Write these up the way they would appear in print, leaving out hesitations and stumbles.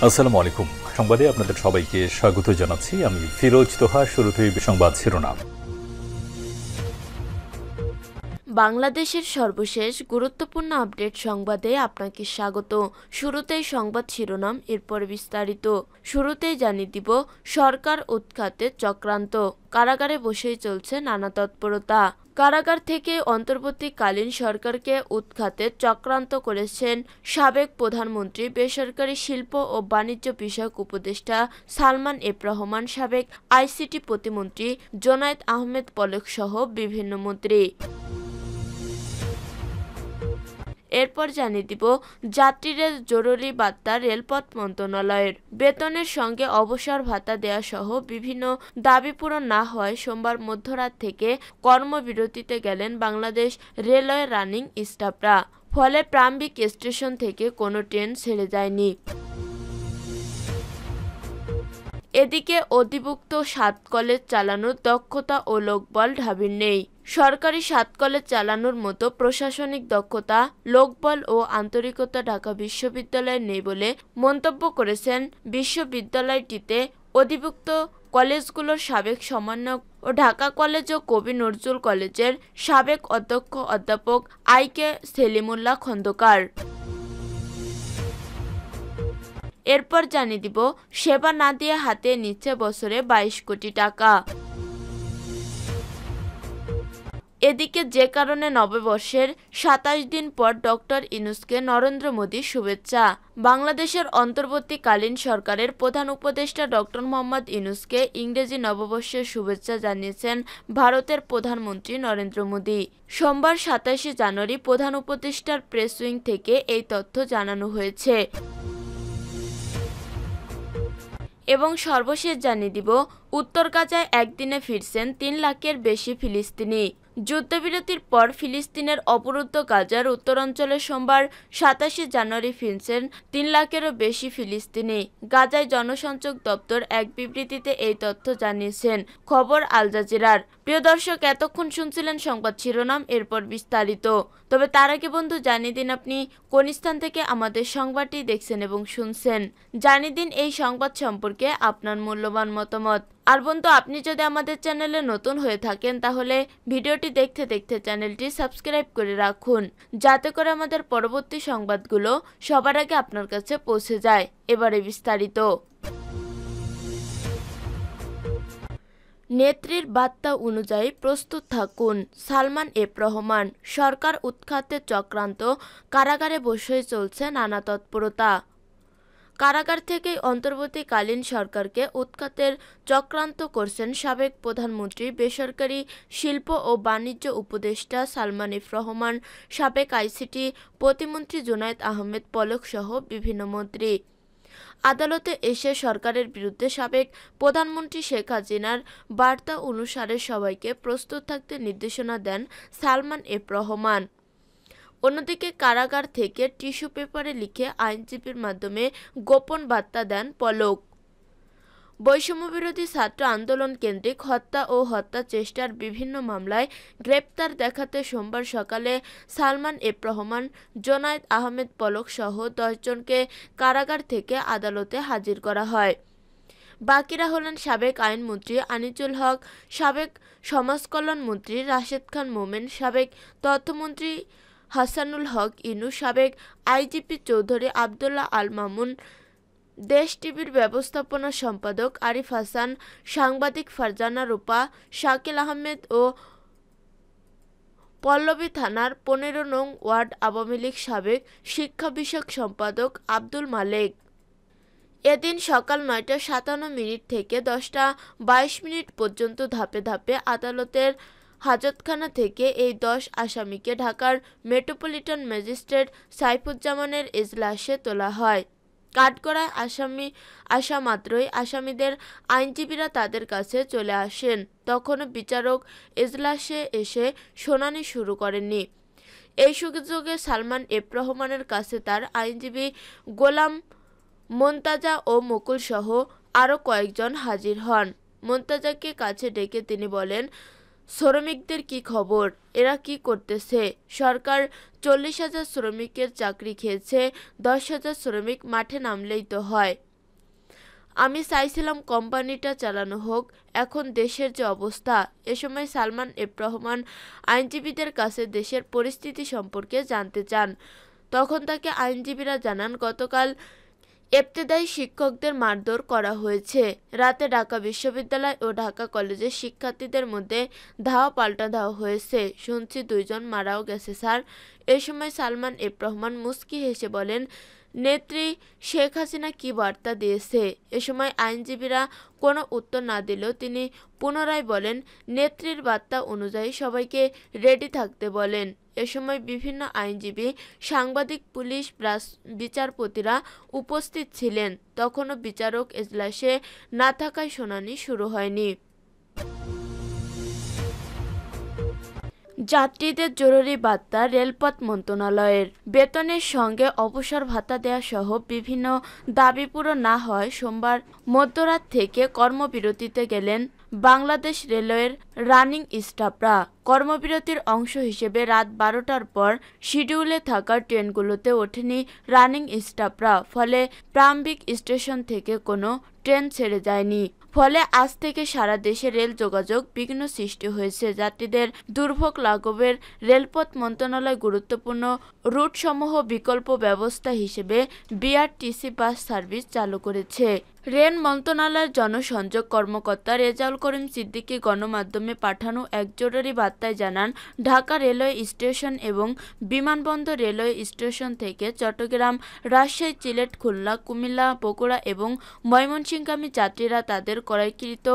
আসসালামু আলাইকুম। সংবাদে আপনাদের সবাইকে স্বাগত জানাচ্ছি। আমি ফিরোজ তোহা। শুরুতেই সংবাদ শিরোনাম। বাংলাদেশের সর্বশেষ গুরুত্বপূর্ণ আপডেট সংবাদে আপনাকে স্বাগত। শুরুতেই সংবাদ শিরোনাম, এরপর বিস্তারিত। শুরুতেই জানিয়ে দিব, সরকার উৎখাতে চক্রান্ত, কারাগারে বসেই চলছে নানা তৎপরতা। কারাগার থেকে অন্তর্বর্তীকালীন সরকারকে উৎখাতে চক্রান্ত করেছেন সাবেক প্রধানমন্ত্রী, বেসরকারি শিল্প ও বাণিজ্য বিষয়ক উপদেষ্টা সালমান এফ রহমান, সাবেক আইসিটি প্রতিমন্ত্রী জোনায়েদ আহমেদ পলক সহ বিভিন্ন মন্ত্রী। এরপর জানিয়ে দিব, যাত্রীদের জরুরি বার্তা রেলপথ মন্ত্রণালয়ের। বেতনের সঙ্গে অবসর ভাতা দেয়া সহ বিভিন্ন দাবি পূরণ না হওয়ায় সোমবার মধ্যরাত থেকে কর্মবিরতিতে গেলেন বাংলাদেশ রেলওয়ে রানিং স্টাফরা। ফলে প্রাম্ভিক স্টেশন থেকে কোনো ট্রেন ছেড়ে যায়নি। এদিকে অধিভুক্ত 7 কলেজ চালানোর দক্ষতা ও লোকবল ঢাবির নেই। সরকারি 7 কলেজ চালানোর মতো প্রশাসনিক দক্ষতা, লোকবল ও আন্তরিকতা ঢাকা বিশ্ববিদ্যালয়ে নেই বলে মন্তব্য করেছেন বিশ্ববিদ্যালয়টিতে অধিভুক্ত কলেজগুলোর সাবেক সমন্বয়ক ও ঢাকা কলেজ ও কবি নজরুল কলেজের সাবেক অধ্যক্ষ অধ্যাপক আই.কে. সেলিমুল্লাহ খন্দকার। এরপর জানিয়ে দিব, সেবা না দিয়ে হাতে নিচ্ছে বছরে 22 কোটি টাকা। এদিকে যে কারণে নববর্ষের 27 দিন পর ডক্টর ইউনূসকে নরেন্দ্র মোদীর শুভেচ্ছা। বাংলাদেশের অন্তর্বর্তীকালীন সরকারের প্রধান উপদেষ্টা ডক্টর মোহাম্মদ ইউনূসকে ইংরেজি নববর্ষের শুভেচ্ছা জানিয়েছেন ভারতের প্রধানমন্ত্রী নরেন্দ্র মোদী। সোমবার 27 জানুয়ারি প্রধান উপদেষ্টার প্রেস উইং থেকে এই তথ্য জানানো হয়েছে। এবং সর্বশেষ জানিয়ে দিব, উত্তর গাজায় একদিনে ফিরছেন 3 লাখের বেশি ফিলিস্তিনি। যুদ্ধবিরতির পর ফিলিস্তিনের অবরুদ্ধ গাজার উত্তরাঞ্চলে সোমবার 27 জানুয়ারি ফিরছেন 3 লাখেরও বেশি ফিলিস্তিনি। গাজায় জনসংযোগ দপ্তর এক বিবৃতিতে এই তথ্য জানিয়েছেন। খবর আল জাজিরার। প্রিয় দর্শক, এতক্ষণ শুনছিলেন সংবাদ শিরোনাম, এরপর বিস্তারিত। তবে তার আগে বন্ধু জানিয়ে দিন আপনি কোন স্থান থেকে আমাদের সংবাদটি দেখছেন এবং শুনছেন। জানিয়ে দিন এই সংবাদ সম্পর্কে আপনার মূল্যবান মতামত। আর বন্ধু, আপনি যদি আমাদের চ্যানেলে নতুন হয়ে থাকেন তাহলে ভিডিওটি দেখতে দেখতে চ্যানেলটি সাবস্ক্রাইব করে রাখুন, যাতে করে আমাদের পরবর্তী সংবাদগুলো সবার আগে আপনার কাছে পৌঁছে যায়। এবারে বিস্তারিত। নেত্রীর বার্তা অনুযায়ী প্রস্তুত থাকুন, সালমান এফ রহমান। সরকার উৎখাতে চক্রান্ত, কারাগারে বসেই চলছে নানা তৎপরতা। কারাগার থেকেই অন্তর্বর্তীকালীন সরকারকে উৎখাতের চক্রান্ত করছেন সাবেক প্রধানমন্ত্রী, বেসরকারি শিল্প ও বাণিজ্য উপদেষ্টা সালমান এফ রহমান, সাবেক আইসিটি প্রতিমন্ত্রী জোনায়েদ আহমেদ পলক সহ বিভিন্ন মন্ত্রী। আদালতে এসে সরকারের বিরুদ্ধে সাবেক প্রধানমন্ত্রী শেখ হাসিনার বার্তা অনুসারে সবাইকে প্রস্তুত থাকতে নির্দেশনা দেন সালমান এফ রহমান। অন্যদিকে কারাগার থেকে টিস্যু পেপারে লিখে আইনজীবীর মাধ্যমে গোপন বার্তা দেন পলক। বৈষম্যবিরোধী ছাত্র আন্দোলন কেন্দ্রিক হত্যা ও হত্যা চেষ্টার বিভিন্ন মামলায় গ্রেপ্তার দেখাতে সোমবার সকালে সালমান এফ রহমান, জোনায়েদ আহমেদ পলক সহ 10 জনকে কারাগার থেকে আদালতে হাজির করা হয়। বাকিরা হলেন সাবেক আইনমন্ত্রী আনিসুল হক, সাবেক সমাজকল্যাণ মন্ত্রী রাশেদ খান মোমেন, সাবেক তথ্যমন্ত্রী হাসানুল হক ইনু, সাবেক আইজিপি চৌধুরী আবদুল্লাহ আল মামুন, দেশ টিভির ব্যবস্থাপনা সম্পাদক আরিফ হাসান, সাংবাদিক ফারজানা রূপা, শাকিল আহমেদ ও পল্লবী থানার 15 নং ওয়ার্ড আওয়ামী লীগ সাবেক শিক্ষা বিষয়ক সম্পাদক আব্দুল মালেক। এদিন সকাল 9টা 57 থেকে 10টা 22 পর্যন্ত ধাপে ধাপে আদালতের হাজতখানা থেকে এই 10 আসামিকে ঢাকার মেট্রোপলিটন ম্যাজিস্ট্রেট সাইফুজ্জামানের এজলাসে তোলা হয়। কাঠগড়ায় আসা মাত্রই আসামিদের আইনজীবীরা তাদের কাছে চলে আসেন। তখনও বিচারক এজলাসে এসে শুনানি শুরু করেননি। এই সুযোগে সালমান এফ রহমানের কাছে তার আইনজীবী গোলাম মোন্তাজা ও মুকুল সহ আরও কয়েকজন হাজির হন। মোন্তাজাকে কাছে ডেকে তিনি বলেন, শ্রমিকদের কি খবর? এরা কি করতেছে? সরকার 40,000 শ্রমিকের চাকরি খেয়েছে, 10,000 শ্রমিক মাঠে নামলেই তো হয়। আমি চাইছিলাম কোম্পানিটা চালানো হোক, এখন দেশের যে অবস্থা। এ সময় সালমান এফ রহমান আইনজীবীদের কাছে দেশের পরিস্থিতি সম্পর্কে জানতে চান। তখন তাকে আইনজীবীরা জানান, গতকাল ইবতেদায়ী শিক্ষকদের মারধর করা হয়েছে। রাতে ঢাকা বিশ্ববিদ্যালয় ও ঢাকা কলেজের শিক্ষার্থীদের মধ্যে ধাওয়া পাল্টা ধাওয়া হয়েছে। শুনছি 2 জন মারাও গেছে স্যার। এ সময় সালমান এফ রহমান মুচকি হেসে বলেন, নেত্রী শেখ হাসিনা কী বার্তা দিয়েছে? এ সময় আইনজীবীরা কোনো উত্তর না দিলেও তিনি পুনরায় বলেন, নেত্রীর বার্তা অনুযায়ী সবাইকে রেডি থাকতে বলেন। এ সময় বিভিন্ন আইনজীবী, সাংবাদিক, পুলিশ, বিচারপতিরা উপস্থিত ছিলেন। তখনও বিচারক এজলাসে না থাকায় শুনানি শুরু হয়নি। যাত্রীদের জরুরি বার্তা রেলপথ মন্ত্রণালয়ের। বেতনের সঙ্গে অবসর ভাতা দেয়া সহ বিভিন্ন দাবি পূরণ না হয় সোমবার মধ্যরাত থেকে কর্মবিরতিতে গেলেন বাংলাদেশ রেলওয়ের রানিং স্টাফরা। কর্মবিরতির অংশ হিসেবে রাত 12টার পর শিডিউলে থাকা ট্রেনগুলোতে ওঠেনি রানিং স্টাফরা। ফলে প্রারম্ভিক স্টেশন থেকে কোনো ট্রেন ছেড়ে যায়নি। ফলে আজ থেকে সারা দেশে রেল যোগাযোগ বিঘ্ন সৃষ্টি হয়েছে। যাত্রীদের দুর্ভোগ লাঘবের রেলপথ মন্ত্রণালয় গুরুত্বপূর্ণ রুটসমূহ বিকল্প ব্যবস্থা হিসেবে বিআরটিসি বাস সার্ভিস চালু করেছে। রেল মন্ত্রণালয়ের জনসংযোগ কর্মকর্তা রেজাউল করিম সিদ্দিকী গণমাধ্যমে পাঠানো এক জরুরি বার্তায় জানান, ঢাকা রেলওয়ে স্টেশন এবং বিমানবন্দর রেলওয়ে স্টেশন থেকে চট্টগ্রাম, রাজশাহী, সিলেট, খুলনা, কুমিল্লা, বগুড়া এবং ময়মনসিংহগামী যাত্রীরা তাদের ক্রয়কৃত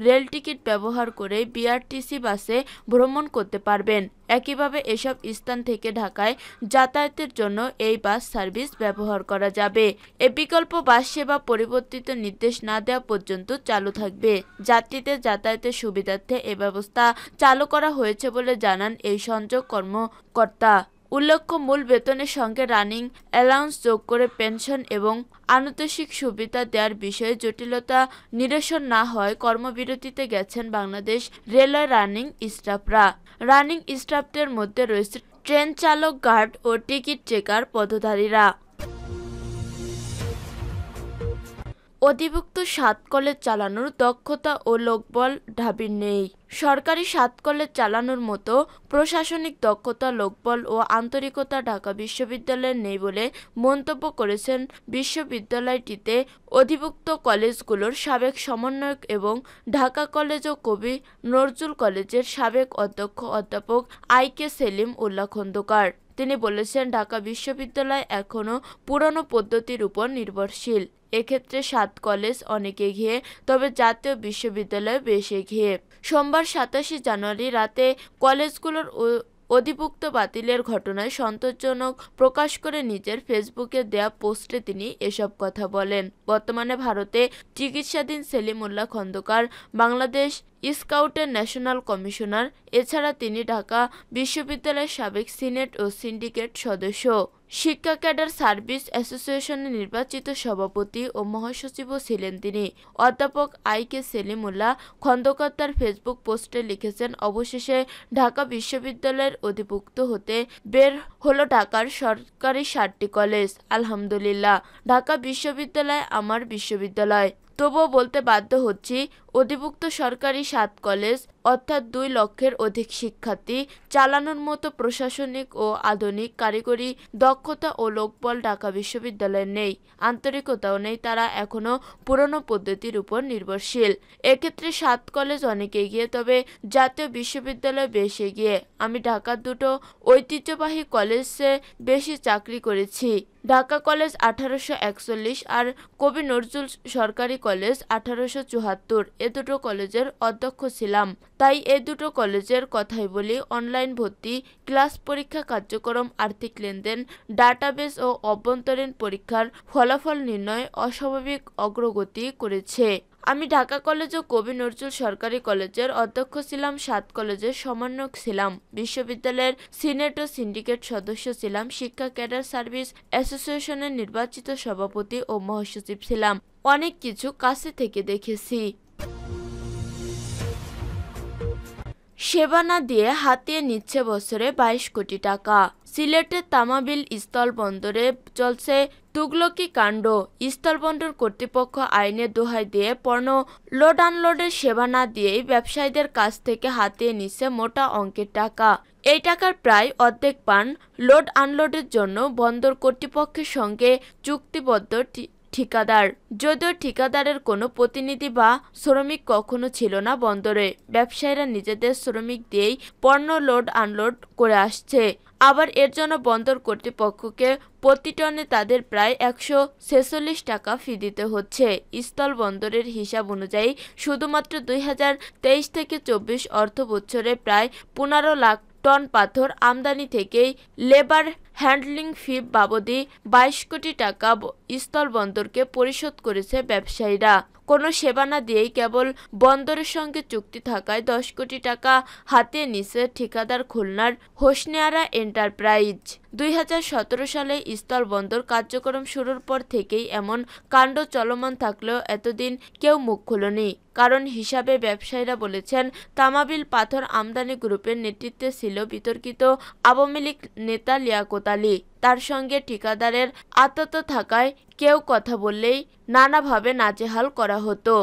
রেল টিকিট ব্যবহার করে বিআরটিসি বাসে ভ্রমণ করতে পারবেন। একইভাবে এসব স্থান থেকে ঢাকায় যাতায়াতের জন্য এই বাস সার্ভিস ব্যবহার করা যাবে। এ বিকল্প বাস সেবা পরিবর্তিত নির্দেশ না দেওয়া পর্যন্ত চালু থাকবে। যাত্রীদের যাতায়াতের সুবিধার্থে এ ব্যবস্থা চালু করা হয়েছে বলে জানান এই সংযোগ কর্মকর্তা। উল্লেখ্য, মূল বেতনের সঙ্গে রানিং অ্যালাউন্স যোগ করে পেনশন এবং আনুষঙ্গিক সুবিধা দেওয়ার বিষয়ে জটিলতা নিরসন না হয় কর্মবিরতিতে গেছেন বাংলাদেশ রেলওয়ে রানিং স্টাফরা। রানিং স্টাফদের মধ্যে রয়েছে ট্রেন চালক, গার্ড ও টিকিট চেকার পদধারীরা। অধিভুক্ত 7 কলেজ চালানোর দক্ষতা ও লোকবল ঢাবির নেই। সরকারি 7 কলেজ চালানোর মতো প্রশাসনিক দক্ষতা, লোকবল ও আন্তরিকতা ঢাকা বিশ্ববিদ্যালয়ের নেই বলে মন্তব্য করেছেন বিশ্ববিদ্যালয়টিতে অধিভুক্ত কলেজগুলোর সাবেক সমন্বয়ক এবং ঢাকা কলেজ ও কবি নজরুল কলেজের সাবেক অধ্যক্ষ অধ্যাপক আইকে সেলিম উল্লাহ খন্দকার। তিনি বলেছেন, ঢাকা বিশ্ববিদ্যালয় এখনও পুরনো পদ্ধতির উপর নির্ভরশীল। এক্ষেত্রে 7 কলেজ অনেক এগিয়ে, তবে জাতীয় বিশ্ববিদ্যালয় বেশ এগিয়ে। সোমবার 27 জানুয়ারি রাতে কলেজগুলোর অধিভুক্ত বাতিলের ঘটনায় সন্তোষজনক প্রকাশ করে নিজের ফেসবুকে দেয়া পোস্টে তিনি এসব কথা বলেন। বর্তমানে ভারতে চিকিৎসাধীন সেলিম উল্লাহ খন্দকার বাংলাদেশ স্কাউটের ন্যাশনাল কমিশনার। এছাড়া তিনি ঢাকা বিশ্ববিদ্যালয়ের সাবেক সিনেট ও সিন্ডিকেট সদস্য। শিক্ষা ক্যাডার সার্ভিস অ্যাসোসিয়েশনের নির্বাচিত সভাপতি ও মহাসচিবও ছিলেন তিনি। অধ্যাপক আইকে সেলিম উল্লাহ খন্দকার তার ফেসবুক পোস্টে লিখেছেন, অবশেষে ঢাকা বিশ্ববিদ্যালয়ের অধিভুক্ত হতে বের হলো ঢাকার সরকারি 7টি কলেজ। আলহামদুলিল্লাহ, ঢাকা বিশ্ববিদ্যালয় আমার বিশ্ববিদ্যালয়। তবুও বলতে বাধ্য হচ্ছি, অধিভুক্ত সরকারি 7 কলেজ অর্থাৎ 2 লক্ষের অধিক শিক্ষার্থী চালানোর মতো প্রশাসনিক ও আধুনিক কারিগরি দক্ষতা ও লোকবল ঢাকা বিশ্ববিদ্যালয়ের নেই, আন্তরিকতাও নেই। তারা এখনও পুরনো পদ্ধতির উপর নির্ভরশীল। এক্ষেত্রে 7 কলেজ অনেক এগিয়ে, তবে জাতীয় বিশ্ববিদ্যালয় বেশ এগিয়ে। আমি ঢাকার 2টো ঐতিহ্যবাহী কলেজে বেশি চাকরি করেছি। ঢাকা কলেজ 1841 আর কবি নজরুল সরকারি কলেজ 1874। এ দুটো কলেজের অধ্যক্ষ ছিলাম। তাই এই দুটো কলেজের কথাই বলি। অনলাইন ভর্তি, ক্লাস, পরীক্ষা কার্যক্রম, আর্থিক লেনদেন, ডাটাবেস ও অভ্যন্তরীণ পরীক্ষার ফলাফল নির্ণয়ে অস্বাভাবিক অগ্রগতি করেছে। আমি ঢাকা কলেজ ও কবি নজরুল সরকারি কলেজের অধ্যক্ষ ছিলাম, 7 কলেজের সমন্বয়ক ছিলাম, বিশ্ববিদ্যালয়ের সিনেট ও সিন্ডিকেট সদস্য ছিলাম, শিক্ষা ক্যাডার সার্ভিস অ্যাসোসিয়েশনের নির্বাচিত সভাপতি ও মহাসচিব ছিলাম। অনেক কিছু কাছে থেকে দেখেছি। সেবা না দিয়ে হাতিয়ে নিচ্ছে বছরে 22 কোটি টাকা। সিলেটের তামাবিল স্থলবন্দরে চলছে তুগলকি কাণ্ড। স্থলবন্দর কর্তৃপক্ষ আইনের দোহাই দিয়ে পণ্য লোড আনলোডের সেবা না দিয়েই ব্যবসায়ীদের কাছ থেকে হাতিয়ে নিচ্ছে মোটা অঙ্কের টাকা। এই টাকার প্রায় অর্ধেক পান লোড আনলোডের জন্য বন্দর কর্তৃপক্ষের সঙ্গে চুক্তিবদ্ধ ঠিকাদার। যদিও ঠিকাদারের কোনো প্রতিনিধি বা শ্রমিক কখনো ছিল না বন্দরে। ব্যবসায়ীরা নিজেদের শ্রমিক দিয়েই পণ্য লোড আনলোড করে আসছে। আবার এর জন্য বন্দর কর্তৃপক্ষকে প্রতি টনে তাদের প্রায় 146 টাকা ফি দিতে হচ্ছে। স্থল বন্দরের হিসাব অনুযায়ী শুধুমাত্র 2023 থেকে 24 অর্থ বছরে প্রায় 15 লাখ টন পাথর আমদানি থেকেই লেবার হ্যান্ডলিং ফি বাবদি 22 কোটি টাকা স্থল বন্দরকে পরিশোধ করেছে ব্যবসায়ীরা। কোনো সেবা না দিয়েই কেবল বন্দরের সঙ্গে চুক্তি থাকায় 10 কোটি টাকা হাতিয়ে নিছে ঠিকাদার খুলনার হোসনিয়ারা এন্টারপ্রাইজ। 2017 সালে স্থল বন্দর কার্যক্রম শুরুর পর থেকেই এমন কাণ্ড চলমান থাকলেও এতদিন কেউ মুখ খোলেনি। কারণ হিসাবে ব্যবসায়ীরা বলেছেন, তামাবিল পাথর আমদানি গ্রুপের নেতৃত্বে ছিল বিতর্কিত আওয়ামী লীগ নেতা লিয়াকত আলী। তার সঙ্গে ঠিকাদারের আঁতাত থাকায় কেউ কথা বললেই নানাভাবে নাজেহাল করা হতো।